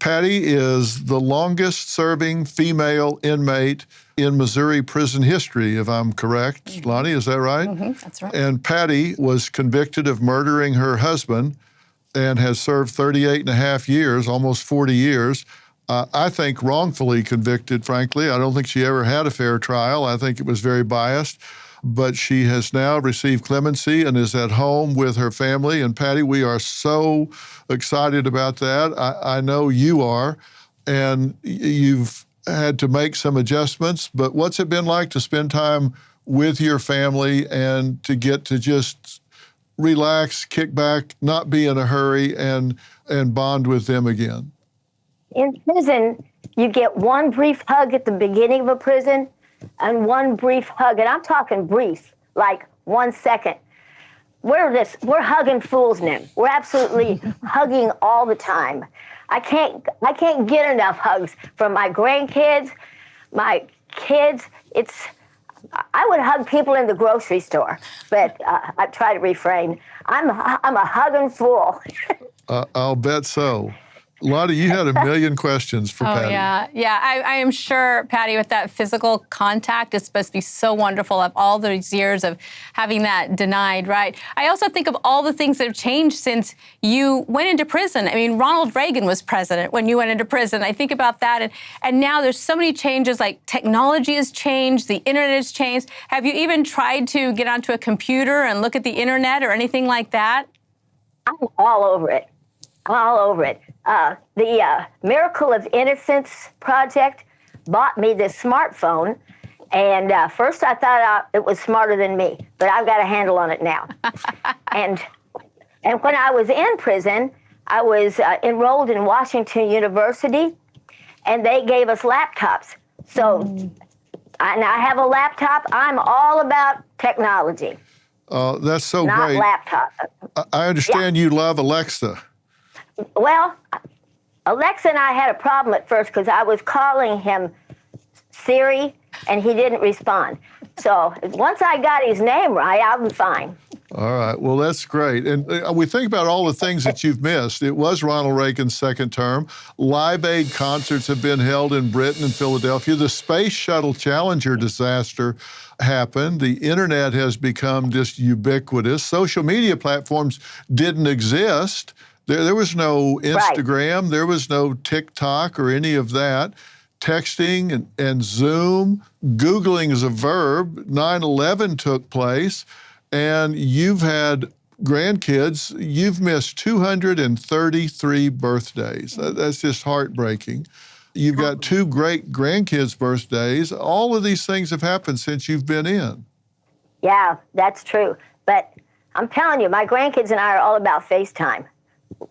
Patty is the longest-serving female inmate in Missouri prison history, if I'm correct. Mm-hmm. Loni, is that right? Mm-hmm, that's right. And Patty was convicted of murdering her husband and has served 38 and a half years, almost 40 years. I think wrongfully convicted, frankly. I don't think she ever had a fair trial. I think it was very biased. But she has now received clemency and is at home with her family. And Patty, we are so excited about that. I know you are. And you've had to make some adjustments. But what's it been like to spend time with your family and to get to just relax, kick back, not be in a hurry, and bond with them again? In prison, you get one brief hug at the beginning of a prison and one brief hug, and I'm talking brief, like 1 second. We're hugging fools now. We're absolutely hugging all the time. I can't get enough hugs from my grandkids, my kids. I would hug people in the grocery store, but I try to refrain. I'm a hugging fool. I'll bet so. Loni, you had a million questions for Patty. Yeah. I am sure, Patty, with that physical contact, it's supposed to be so wonderful of all those years of having that denied, right? I also think of all the things that have changed since you went into prison. I mean, Ronald Reagan was president when you went into prison. I think about that, and now there's so many changes, like technology has changed, the internet has changed. Have you even tried to get onto a computer and look at the internet or anything like that? I'm all over it. The Miracle of Innocence project bought me this smartphone, and first I thought it was smarter than me, but I've got a handle on it now. and when I was in prison, I was enrolled in Washington University, and they gave us laptops. So I have a laptop. I'm all about technology. That's so not great. Not laptop. I understand you love Alexa. Well, Alexa and I had a problem at first because I was calling him Siri, and he didn't respond. So once I got his name right, I'll be fine. All right. Well, that's great. And we think about all the things that you've missed. It was Ronald Reagan's second term. Live Aid concerts have been held in Britain and Philadelphia. The Space Shuttle Challenger disaster happened. The internet has become just ubiquitous. Social media platforms didn't exist. There was no Instagram, right. There was no TikTok or any of that. Texting and Zoom, Googling is a verb. 9/11 took place, and you've had grandkids. You've missed 233 birthdays. That's just heartbreaking. You've got 2 great grandkids' birthdays. All of these things have happened since you've been in. Yeah, that's true. But I'm telling you, my grandkids and I are all about FaceTime.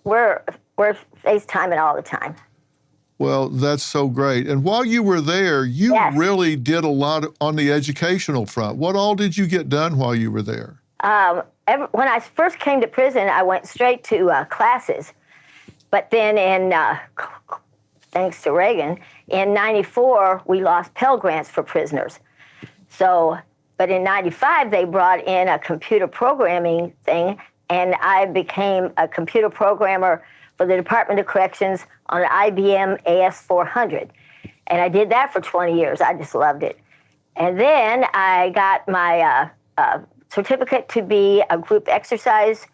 We're FaceTiming all the time. Well, that's so great. And while you were there, you yes. really did a lot on the educational front. What all did you get done while you were there? When I first came to prison, I went straight to classes. But then thanks to Reagan, in 94, we lost Pell Grants for prisoners. But in 95, they brought in a computer programming thing, and I became a computer programmer for the Department of Corrections on an IBM AS400. And I did that for 20 years. I just loved it. And then I got my certificate to be a group exercise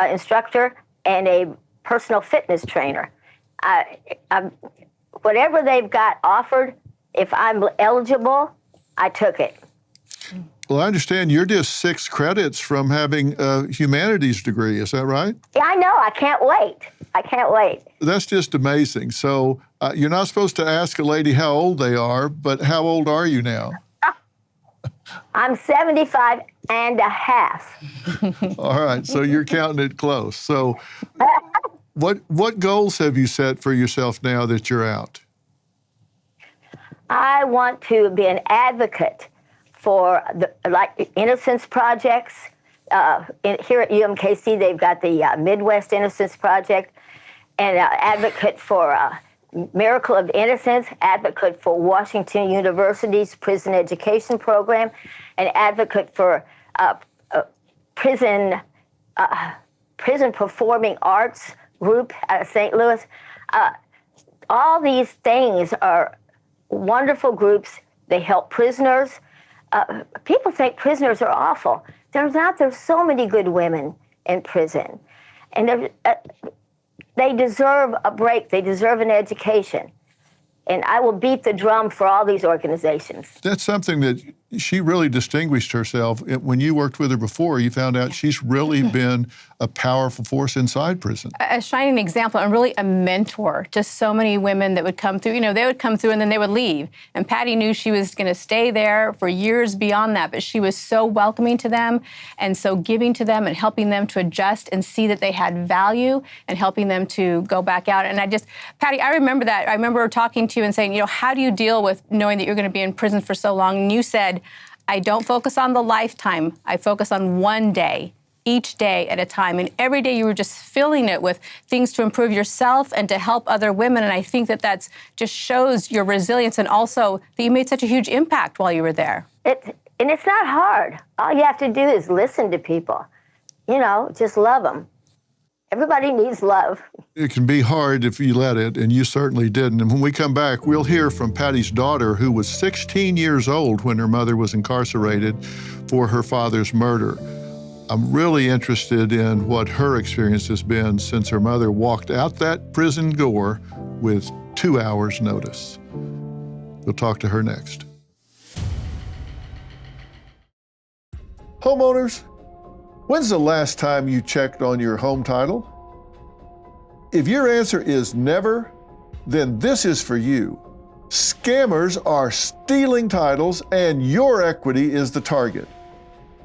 instructor and a personal fitness trainer. Whatever they've got offered, if I'm eligible, I took it. Well, I understand you're just 6 credits from having a humanities degree. Is that right? Yeah, I know. I can't wait. That's just amazing. So you're not supposed to ask a lady how old they are, but how old are you now? I'm 75 and a half. All right. So you're counting it close. So what goals have you set for yourself now that you're out? I want to be an advocate for like Innocence projects. Here at UMKC, they've got the Midwest Innocence Project, and advocate for Miracle of Innocence, advocate for Washington University's prison education program, and advocate for prison performing arts group out of St. Louis. all these things are wonderful groups. They help prisoners. People think prisoners are awful. Turns out there's so many good women in prison. And they deserve a break. They deserve an education. And I will beat the drum for all these organizations. That's something that she really distinguished herself. When you worked with her before, you found out she's really been a powerful force inside prison. A shining example and really a mentor to so many women that would come through. You know, they would come through and then they would leave. And Patty knew she was going to stay there for years beyond that, but she was so welcoming to them and so giving to them and helping them to adjust and see that they had value and helping them to go back out. And Patty, I remember that. I remember talking to you and saying, you know, how do you deal with knowing that you're going to be in prison for so long? And you said, I don't focus on the lifetime. I focus on one day, each day at a time. And every day you were just filling it with things to improve yourself and to help other women. And I think that that's just shows your resilience and also that you made such a huge impact while you were there. And it's not hard. All you have to do is listen to people. You know, just love them. Everybody needs love. It can be hard if you let it, and you certainly didn't. And when we come back, we'll hear from Patty's daughter, who was 16 years old when her mother was incarcerated for her father's murder. I'm really interested in what her experience has been since her mother walked out that prison door with 2 hours' notice. We'll talk to her next. Homeowners, when's the last time you checked on your home title? If your answer is never, then this is for you. Scammers are stealing titles and your equity is the target.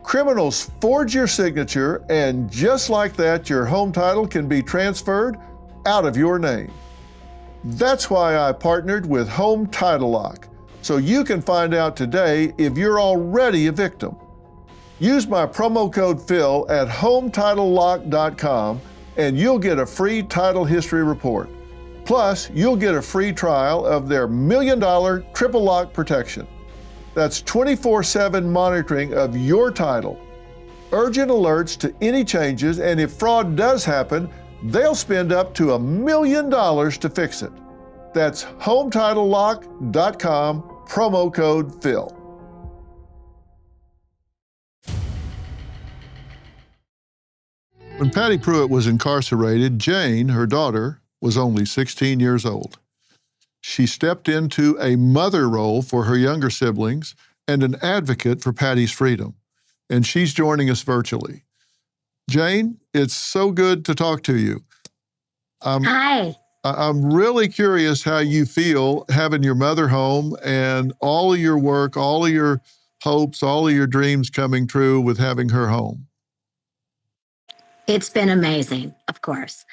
Criminals forge your signature and just like that, your home title can be transferred out of your name. That's why I partnered with Home Title Lock, so you can find out today if you're already a victim. Use my promo code Phil at HometitleLock.com and you'll get a free title history report. Plus, you'll get a free trial of their $1 million triple lock protection. That's 24/7 monitoring of your title. Urgent alerts to any changes, and if fraud does happen, they'll spend up to $1 million to fix it. That's HometitleLock.com, promo code Phil. When Patty Prewitt was incarcerated, Jane, her daughter, was only 16 years old. She stepped into a mother role for her younger siblings and an advocate for Patty's freedom. And she's joining us virtually. Jane, it's so good to talk to you. Hi. I'm really curious how you feel having your mother home and all of your work, all of your hopes, all of your dreams coming true with having her home. It's been amazing, of course.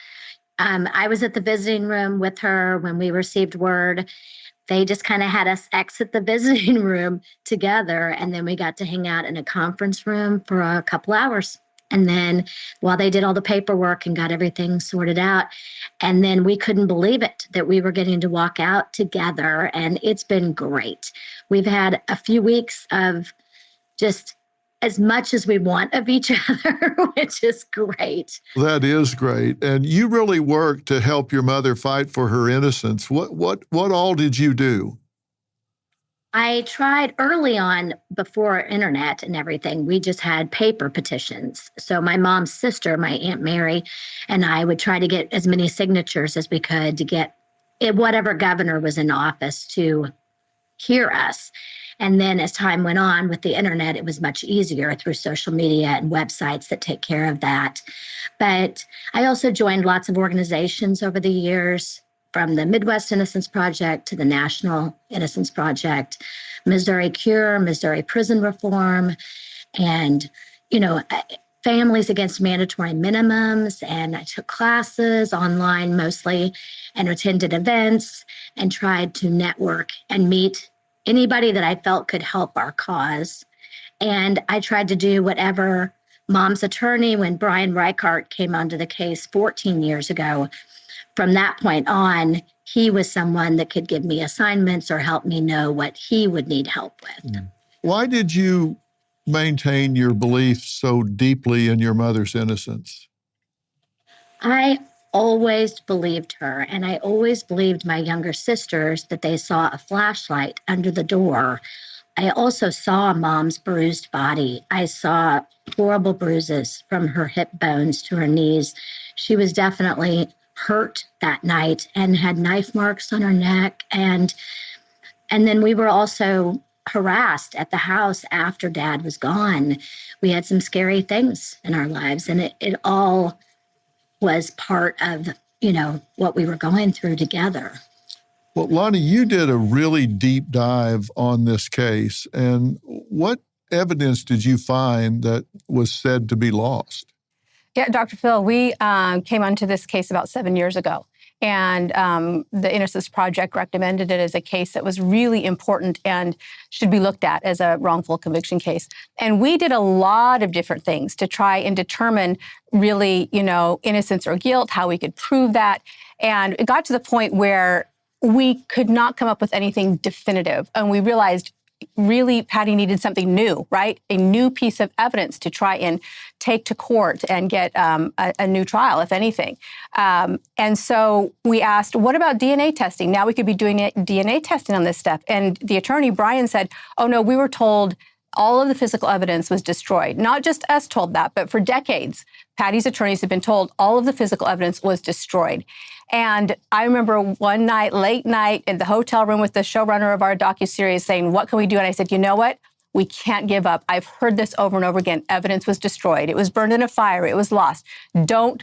I was at the visiting room with her when we received word. They just kind of had us exit the visiting room together, and then we got to hang out in a conference room for a couple hours. And then while they did all the paperwork and got everything sorted out, and then we couldn't believe it that we were getting to walk out together, and it's been great. We've had a few weeks of just as much as we want of each other, which is great. That is great. And you really worked to help your mother fight for her innocence. What all did you do? I tried early on before internet and everything. We just had paper petitions. So my mom's sister, my Aunt Mary, and I would try to get as many signatures as we could to get whatever governor was in office to hear us. And then as time went on with the internet, it was much easier through social media and websites that take care of that. But I also joined lots of organizations over the years, from the Midwest Innocence Project to the National Innocence Project, Missouri Cure, Missouri Prison Reform, and, Families Against Mandatory Minimums. And I took classes online mostly and attended events and tried to network and meet anybody that I felt could help our cause. And I tried to do whatever Mom's attorney, when Brian Reichart came onto the case 14 years ago, from that point on, he was someone that could give me assignments or help me know what he would need help with. Why did you maintain your belief so deeply in your mother's innocence? I always believed her. And I always believed my younger sisters that they saw a flashlight under the door. I also saw Mom's bruised body. I saw horrible bruises from her hip bones to her knees. She was definitely hurt that night and had knife marks on her neck. And then we were also harassed at the house after Dad was gone. We had some scary things in our lives, and it all was part of, what we were going through together. Well, Loni, you did a really deep dive on this case. And what evidence did you find that was said to be lost? Yeah, Dr. Phil, we came onto this case about 7 years ago. And the Innocence Project recommended it as a case that was really important and should be looked at as a wrongful conviction case. And we did a lot of different things to try and determine really, innocence or guilt, how we could prove that. And it got to the point where we could not come up with anything definitive. And we realized really Patty needed something new, right? A new piece of evidence to try and take to court and get a new trial, if anything. And so we asked, what about DNA testing? Now we could be doing DNA testing on this stuff. And the attorney, Brian, said, oh no, we were told all of the physical evidence was destroyed. Not just us told that, but for decades, Patty's attorneys had been told all of the physical evidence was destroyed. And I remember one night, late night, in the hotel room with the showrunner of our docuseries saying, what can we do? And I said, you know what? We can't give up. I've heard this over and over again. Evidence was destroyed. It was burned in a fire. It was lost. Don't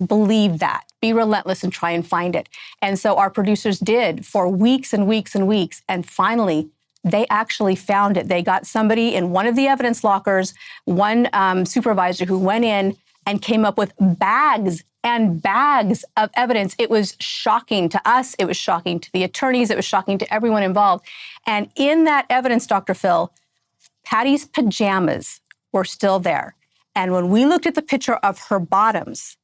believe that. Be relentless and try and find it. And so our producers did for weeks and weeks and weeks. And finally, they actually found it. They got somebody in one of the evidence lockers, one supervisor who went in and came up with bags and bags of evidence. It was shocking to us. It was shocking to the attorneys. It was shocking to everyone involved. And in that evidence, Dr. Phil, Patty's pajamas were still there. And when we looked at the picture of her bottoms,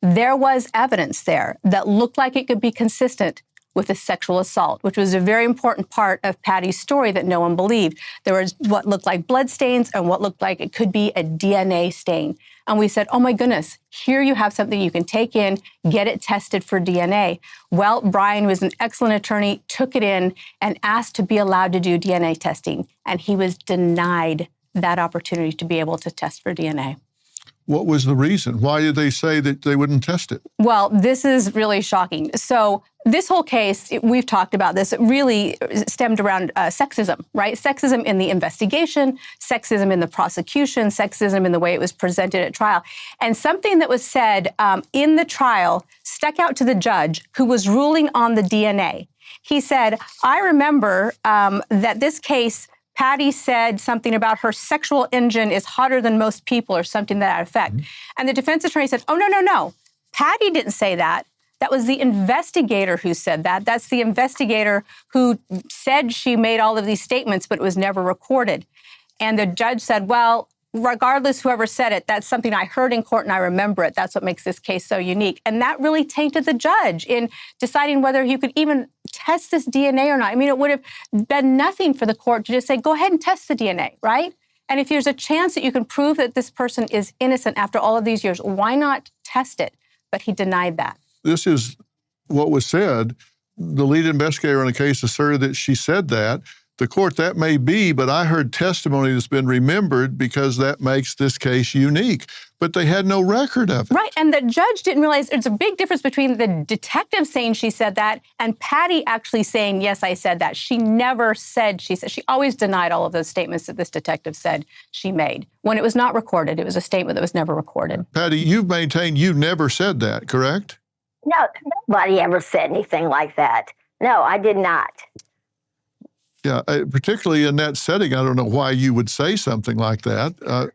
there was evidence there that looked like it could be consistent with a sexual assault, which was a very important part of Patty's story that no one believed. There was what looked like blood stains and what looked like it could be a DNA stain. And we said, oh my goodness, here you have something you can take in, get it tested for DNA. Well, Brian was an excellent attorney, took it in and asked to be allowed to do DNA testing. And he was denied that opportunity to be able to test for DNA. What was the reason? Why did they say that they wouldn't test it? Well, this is really shocking. So this whole case, we've talked about this, it really stemmed around sexism, right? Sexism in the investigation, sexism in the prosecution, sexism in the way it was presented at trial. And something that was said in the trial stuck out to the judge who was ruling on the DNA. He said, I remember that this case, Patty said something about her sexual engine is hotter than most people or something to that effect. Mm-hmm. And the defense attorney said, oh, no. Patty didn't say that. That was the investigator who said that. That's the investigator who said she made all of these statements, but it was never recorded. And the judge said, well, regardless, whoever said it, that's something I heard in court and I remember it. That's what makes this case so unique. And that really tainted the judge in deciding whether he could even test this DNA or not. I mean, it would have been nothing for the court to just say, go ahead and test the DNA, right? And if there's a chance that you can prove that this person is innocent after all of these years, why not test it? But he denied that. This is what was said. The lead investigator on the case asserted that she said that. The court, that may be, but I heard testimony that's been remembered because that makes this case unique. But they had no record of it. Right, and the judge didn't realize there's a big difference between the detective saying she said that and Patty actually saying, yes, I said that. She never said she said. She always denied all of those statements that this detective said she made. When it was not recorded, it was a statement that was never recorded. Patty, you've maintained you never said that, correct? No, nobody ever said anything like that. No, I did not. Yeah, particularly in that setting, I don't know why you would say something like that.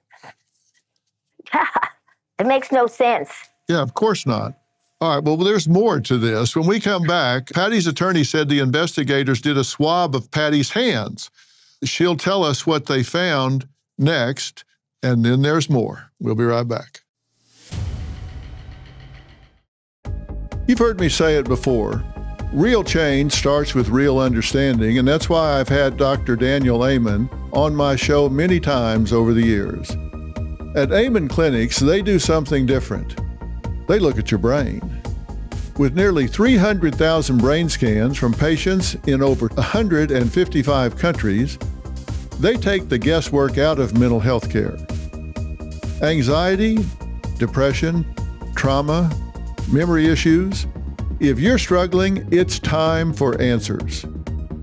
It makes no sense. Yeah, of course not. All right, well, there's more to this. When we come back, Patty's attorney said the investigators did a swab of Patty's hands. She'll tell us what they found next, and then there's more. We'll be right back. You've heard me say it before. Real change starts with real understanding, and that's why I've had Dr. Daniel Amen on my show many times over the years. At Amen Clinics, they do something different. They look at your brain. With nearly 300,000 brain scans from patients in over 155 countries, they take the guesswork out of mental health care. Anxiety, depression, trauma, memory issues. If you're struggling, it's time for answers.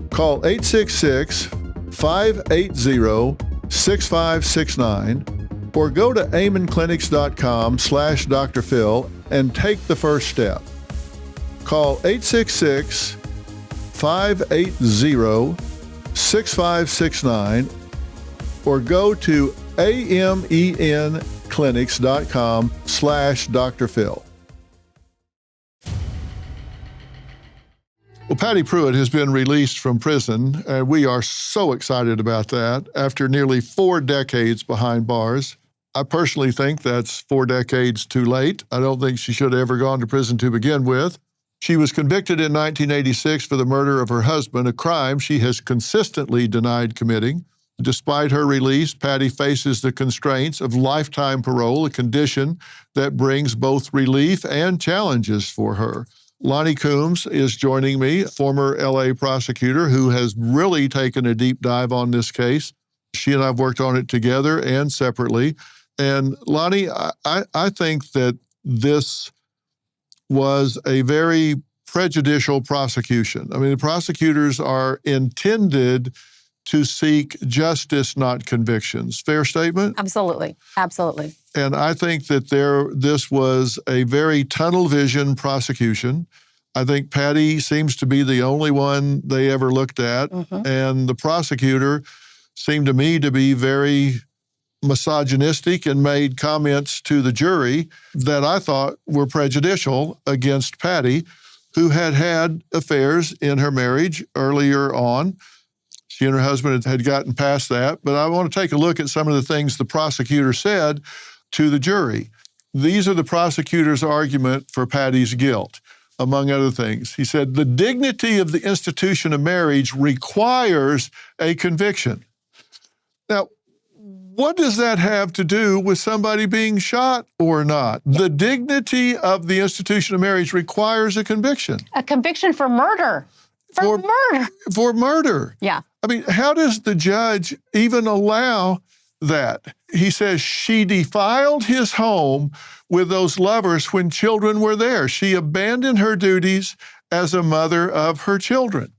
Call 866-580-6569 or go to amenclinics.com/Dr. Phil and take the first step. Call 866-580-6569 or go to amenclinics.com/Dr. Phil. Well, Patty Prewitt has been released from prison, and we are so excited about that. After nearly 4 decades behind bars, I personally think that's 4 decades too late. I don't think she should have ever gone to prison to begin with. She was convicted in 1986 for the murder of her husband, a crime she has consistently denied committing. Despite her release, Patty faces the constraints of lifetime parole, a condition that brings both relief and challenges for her. Loni Coombs is joining me, former LA prosecutor who has really taken a deep dive on this case. She and I have worked on it together and separately. And Loni, I think that this was a very prejudicial prosecution. I mean, the prosecutors are intended to seek justice, not convictions. Fair statement? Absolutely. Absolutely. And I think that this was a very tunnel vision prosecution. I think Patty seems to be the only one they ever looked at. Mm-hmm. And the prosecutor seemed to me to be very misogynistic and made comments to the jury that I thought were prejudicial against Patty, who had affairs in her marriage earlier on. She and her husband had gotten past that, but I want to take a look at some of the things the prosecutor said to the jury. These are the prosecutor's argument for Patty's guilt, among other things. He said, the dignity of the institution of marriage requires a conviction. Now, what does that have to do with somebody being shot or not? The dignity of the institution of marriage requires a conviction. A conviction for murder. For murder. For murder. Yeah. I mean, how does the judge even allow that? He says she defiled his home with those lovers when children were there. She abandoned her duties as a mother of her children.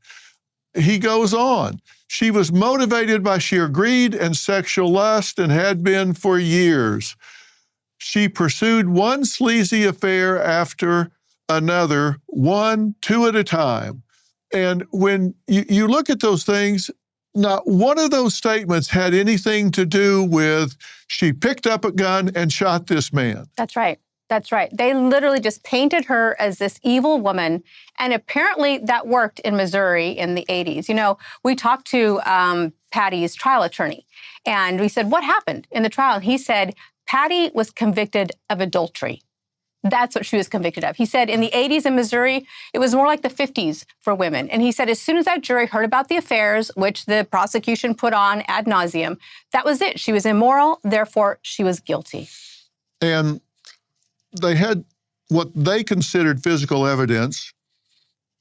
He goes on. She was motivated by sheer greed and sexual lust and had been for years. She pursued one sleazy affair after another, 2 at a time. And when you look at those things, not one of those statements had anything to do with she picked up a gun and shot this man. That's right. That's right. They literally just painted her as this evil woman. And apparently that worked in Missouri in the 80s. You know, we talked to Patty's trial attorney and we said, what happened in the trial? And he said, Patty was convicted of adultery. That's what she was convicted of. He said in the 80s in Missouri, it was more like the 50s for women. And he said as soon as that jury heard about the affairs, which the prosecution put on ad nauseum, that was it. She was immoral, therefore she was guilty. And they had what they considered physical evidence.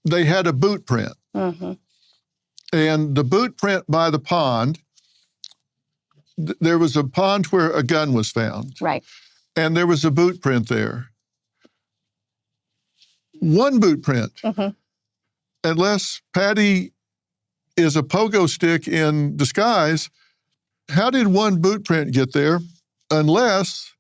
They had a boot print. Mm-hmm. And the boot print by the pond, there was a pond where a gun was found. Right. And there was a boot print there. One boot print. Mm-hmm. Unless Patty is a pogo stick in disguise, how did one boot print get there unless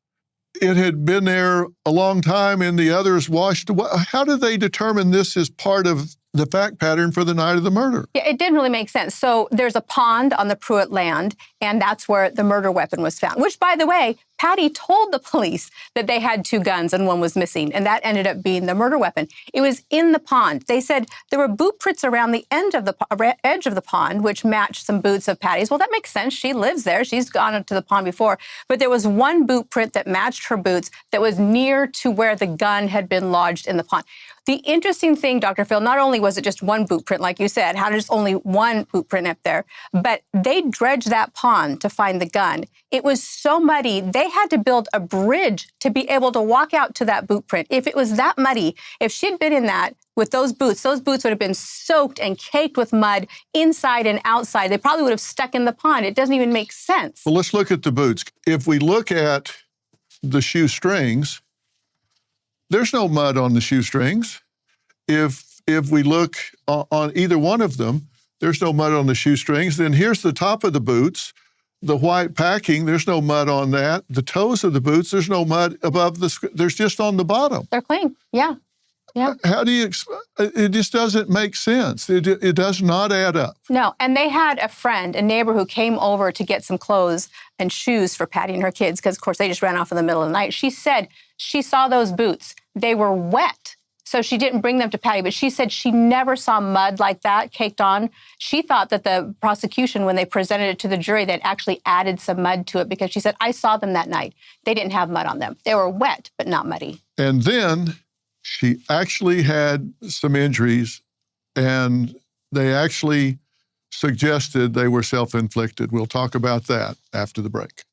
it had been there a long time and the others washed away? How did they determine this is part of the fact pattern for the night of the murder? Yeah, it didn't really make sense. So there's a pond on the Prewitt land, and that's where the murder weapon was found, which, by the way, Patty told the police that they had 2 guns and one was missing, and that ended up being the murder weapon. It was in the pond. They said there were boot prints around the edge of the pond, which matched some boots of Patty's. Well, that makes sense. She lives there. She's gone to the pond before. But there was one boot print that matched her boots that was near to where the gun had been lodged in the pond. The interesting thing, Dr. Phil, not only was it just one boot print, like you said, how there's only one boot print up there, but they dredged that pond to find the gun. It was so muddy, they They had to build a bridge to be able to walk out to that boot print. If it was that muddy, if she'd been in that with those boots would have been soaked and caked with mud inside and outside. They probably would have stuck in the pond. It doesn't even make sense. Well, let's look at the boots. If we look at the shoestrings, there's no mud on the shoestrings. If we look on either one of them, there's no mud on the shoestrings. Then here's the top of the boots. The white packing, there's no mud on that. The toes of the boots, there's no mud above there's just on the bottom. They're clean, yeah. Yeah. How do you, it just doesn't make sense. It does not add up. No, and they had a neighbor who came over to get some clothes and shoes for Patty and her kids, because of course they just ran off in the middle of the night. She said she saw those boots. They were wet, so she didn't bring them to Patty, but she said she never saw mud like that caked on. She thought that the prosecution, when they presented it to the jury, they'd actually added some mud to it, because she said, I saw them that night. They didn't have mud on them. They were wet, but not muddy. And then she actually had some injuries, and they actually suggested they were self-inflicted. We'll talk about that after the break.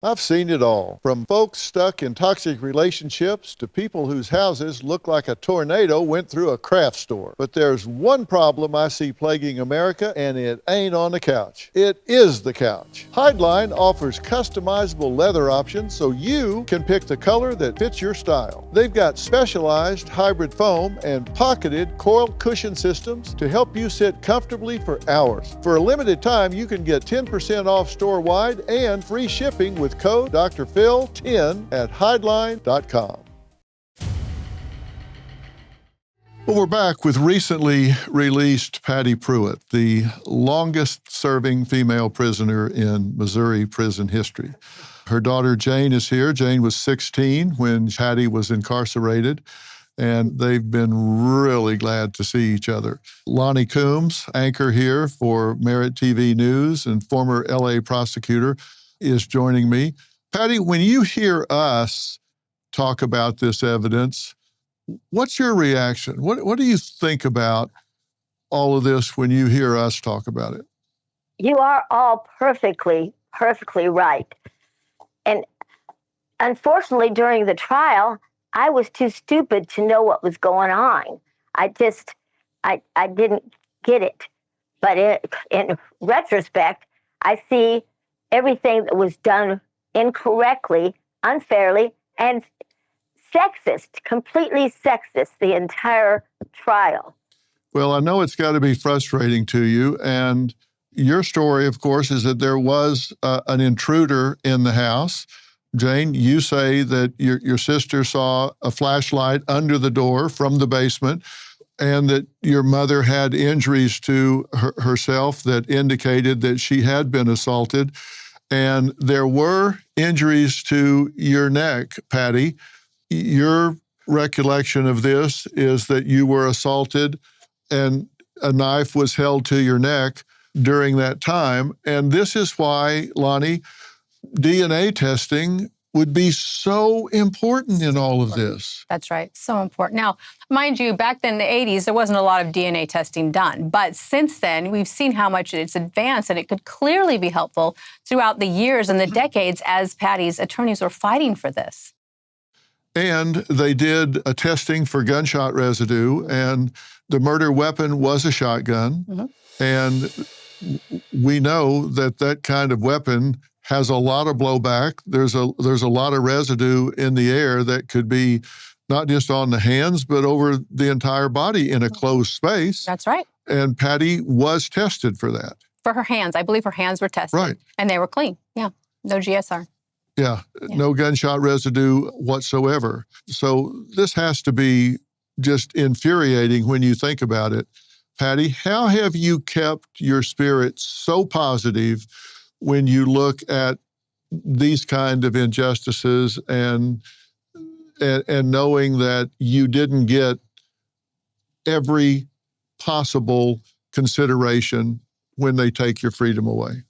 I've seen it all, from folks stuck in toxic relationships to people whose houses look like a tornado went through a craft store. But there's one problem I see plaguing America, and it ain't on the couch. It is the couch. Hideline offers customizable leather options so you can pick the color that fits your style. They've got specialized hybrid foam and pocketed coil cushion systems to help you sit comfortably for hours. For a limited time, you can get 10% off store-wide and free shipping with code Dr. Phil 10 at hideline.com. Well, we're back with recently released Patty Prewitt, the longest-serving female prisoner in Missouri prison history. Her daughter Jane is here. Jane was 16 when Patty was incarcerated, and they've been really glad to see each other. Loni Coombs, anchor here for Merit TV News and former LA prosecutor, is joining me. Patty, when you hear us talk about this evidence, what's your reaction? What do you think about all of this when you hear us talk about it? You are all perfectly right. And unfortunately, during the trial, I was too stupid to know what was going on. I didn't get it. But in retrospect, I see everything that was done incorrectly, unfairly, and sexist, completely sexist, the entire trial. Well, I know it's got to be frustrating to you. And your story, of course, is that there was an intruder in the house. Jane, you say that your sister saw a flashlight under the door from the basement, and that your mother had injuries to herself that indicated that she had been assaulted. And there were injuries to your neck, Patty. Your recollection of this is that you were assaulted and a knife was held to your neck during that time. And this is why, Loni, DNA testing would be so important in all of this. That's right. So important. Now, mind you, back then in the 80s, there wasn't a lot of DNA testing done. But since then, we've seen how much it's advanced, and it could clearly be helpful throughout the years and the decades as Patty's attorneys were fighting for this. And they did a testing for gunshot residue, and the murder weapon was a shotgun. Mm-hmm. And we know that that kind of weapon has a lot of blowback. There's a lot of residue in the air that could be not just on the hands, but over the entire body in a closed space. That's right. And Patty was tested for that. For her hands. I believe her hands were tested. Right. And they were clean. Yeah. No GSR. Yeah. No gunshot residue whatsoever. So this has to be just infuriating when you think about it. Patty, how have you kept your spirit so positive when you look at these kind of injustices and knowing that you didn't get every possible consideration when they take your freedom away?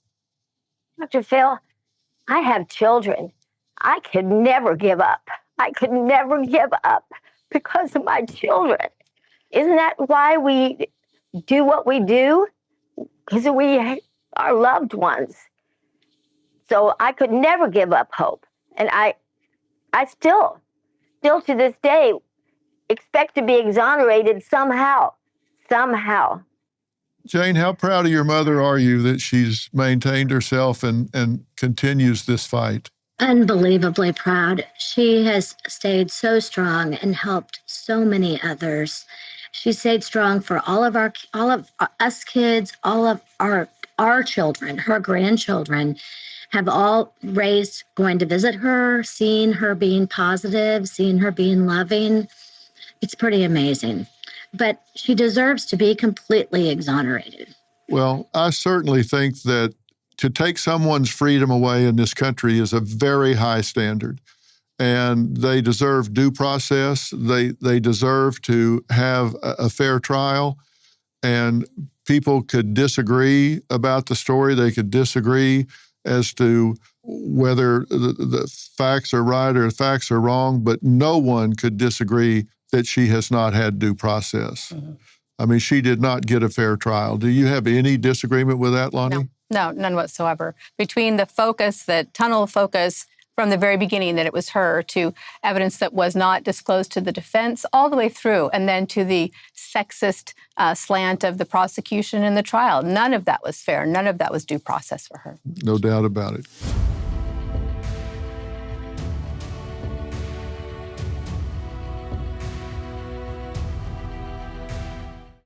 Dr. Phil, I have children. I could never give up. I could never give up because of my children. Isn't that why we do what we do? Because we are loved ones. So I could never give up hope. And I still to this day, expect to be exonerated somehow. Jane, how proud of your mother are you that she's maintained herself and continues this fight? Unbelievably proud. She has stayed so strong and helped so many others. She stayed strong for all of us kids, all of our children, her grandchildren have all raised going to visit her, seeing her being positive, seeing her being loving. It's pretty amazing. But she deserves to be completely exonerated. Well, I certainly think that to take someone's freedom away in this country is a very high standard. And they deserve due process. They deserve to have a fair trial. And people could disagree about the story. They could disagree as to whether the facts are right or the facts are wrong, but no one could disagree that she has not had due process. Mm-hmm. I mean, she did not get a fair trial. Do you have any disagreement with that, Loni? No, none whatsoever. Between the focus, the tunnel of focus from the very beginning that it was her, to evidence that was not disclosed to the defense, all the way through, and then to the sexist slant of the prosecution in the trial. None of that was fair. None of that was due process for her. No doubt about it.